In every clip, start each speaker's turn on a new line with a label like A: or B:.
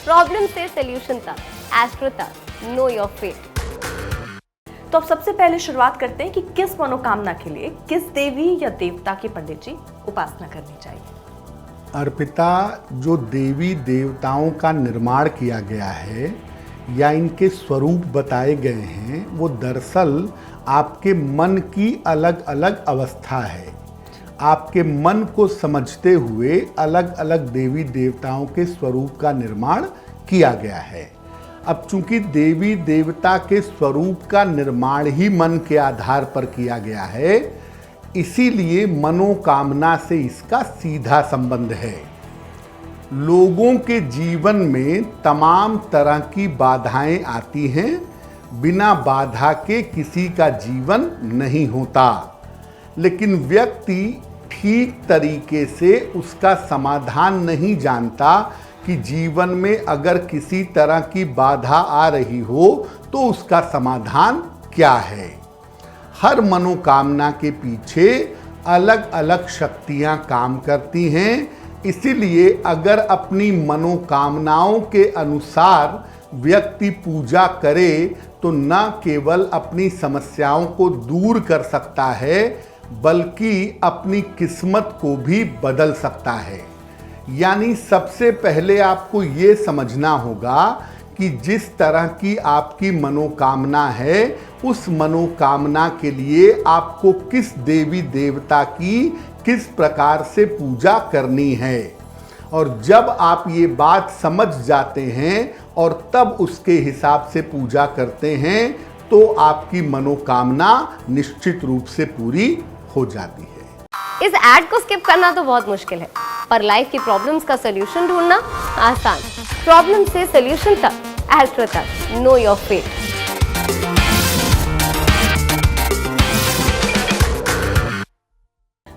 A: Problem से solution तक, astro तक, नो योर फेट।
B: तो अब सबसे पहले शुरुआत करते हैं कि किस मनोकामना के लिए किस देवी या देवता की पंडित जी उपासना करनी चाहिए।
C: अर्पिता, जो देवी देवताओं का निर्माण किया गया है या इनके स्वरूप बताए गए हैं, वो दरअसल आपके मन की अलग अलग अवस्था है। आपके मन को समझते हुए अलग अलग देवी देवताओं के स्वरूप का निर्माण किया गया है। अब चूंकि देवी देवता के स्वरूप का निर्माण ही मन के आधार पर किया गया है, इसीलिए मनोकामना से इसका सीधा संबंध है। लोगों के जीवन में तमाम तरह की बाधाएं आती हैं। बिना बाधा के किसी का जीवन नहीं होता, लेकिन व्यक्ति ठीक तरीके से उसका समाधान नहीं जानता कि जीवन में अगर किसी तरह की बाधा आ रही हो तो उसका समाधान क्या है। हर मनोकामना के पीछे अलग अलग शक्तियां काम करती हैं। इसीलिए अगर अपनी मनोकामनाओं के अनुसार व्यक्ति पूजा करे तो न केवल अपनी समस्याओं को दूर कर सकता है, बल्कि अपनी किस्मत को भी बदल सकता है। यानी सबसे पहले आपको ये समझना होगा कि जिस तरह की आपकी मनोकामना है, उस मनोकामना के लिए आपको किस देवी देवता की किस प्रकार से पूजा करनी है। और जब आप ये बात समझ जाते हैं और तब उसके हिसाब से पूजा करते हैं, तो आपकी मनोकामना निश्चित रूप से पूरी हो जाती है।
A: इस ऐड को स्किप करना तो बहुत मुश्किल है, पर लाइफ की प्रॉब्लम्स का सोल्यूशन ढूंढना आसान। प्रॉब्लम से सोल्यूशन तक, एस्ट्रो तक, नो योर फेट।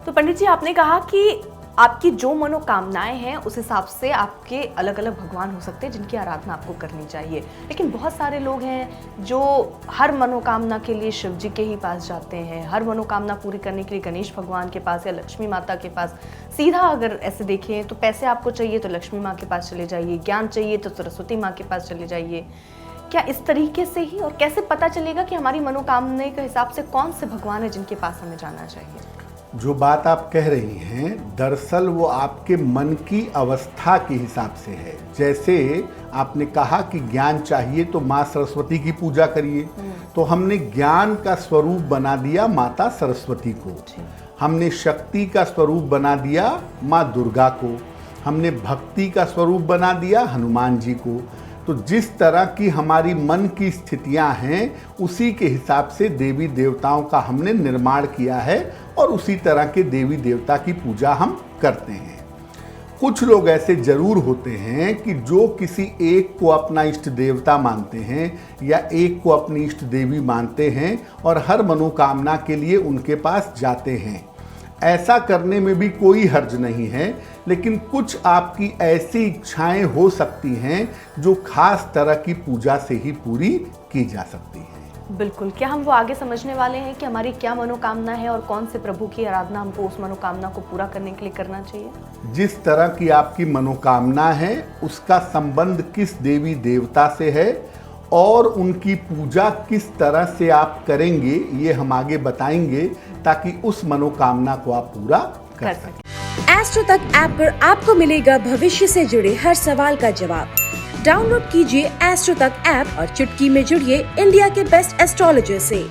B: तो पंडित जी, आपने कहा कि आपकी जो मनोकामनाएं हैं उस हिसाब से आपके अलग अलग भगवान हो सकते हैं जिनकी आराधना आपको करनी चाहिए। लेकिन बहुत सारे लोग हैं जो हर मनोकामना के लिए शिव जी के ही पास जाते हैं, हर मनोकामना पूरी करने के लिए गणेश भगवान के पास या लक्ष्मी माता के पास। सीधा अगर ऐसे देखें तो पैसे आपको चाहिए तो लक्ष्मी माँ के पास चले जाइए, ज्ञान चाहिए तो सरस्वती माँ के पास चले जाइए। क्या इस तरीके से ही, और कैसे पता चलेगा कि हमारी मनोकामना के हिसाब से कौन से भगवान है जिनके पास हमें जाना चाहिए?
C: जो बात आप कह रही हैं, दरअसल वो आपके मन की अवस्था के हिसाब से है। जैसे आपने कहा कि ज्ञान चाहिए तो माँ सरस्वती की पूजा करिए, तो हमने ज्ञान का स्वरूप बना दिया माता सरस्वती को, हमने शक्ति का स्वरूप बना दिया माँ दुर्गा को, हमने भक्ति का स्वरूप बना दिया हनुमान जी को। तो जिस तरह की हमारी मन की स्थितियां हैं, उसी के हिसाब से देवी देवताओं का हमने निर्माण किया है और उसी तरह के देवी देवता की पूजा हम करते हैं। कुछ लोग ऐसे जरूर होते हैं कि जो किसी एक को अपना इष्ट देवता मानते हैं या एक को अपनी इष्ट देवी मानते हैं और हर मनोकामना के लिए उनके पास जाते हैं। ऐसा करने में भी कोई हर्ज नहीं है, लेकिन कुछ आपकी ऐसी इच्छाएं हो सकती हैं जो खास तरह की पूजा से ही पूरी की जा सकती है।
B: बिल्कुल। क्या हम वो आगे समझने वाले हैं कि हमारी क्या मनोकामना है और कौन से प्रभु की आराधना हमको उस मनोकामना को पूरा करने के लिए करना चाहिए?
C: जिस तरह की आपकी मनोकामना है उसका संबंध किस देवी देवता से है और उनकी पूजा किस तरह से आप करेंगे, ये हम आगे बताएंगे ताकि उस मनोकामना को आप पूरा कर सकें।
D: एस्ट्रो तक ऐप पर आपको मिलेगा भविष्य से जुड़े हर सवाल का जवाब। डाउनलोड कीजिए एस्ट्रो तक ऐप और चुटकी में जुड़िए इंडिया के बेस्ट एस्ट्रोलॉजर से।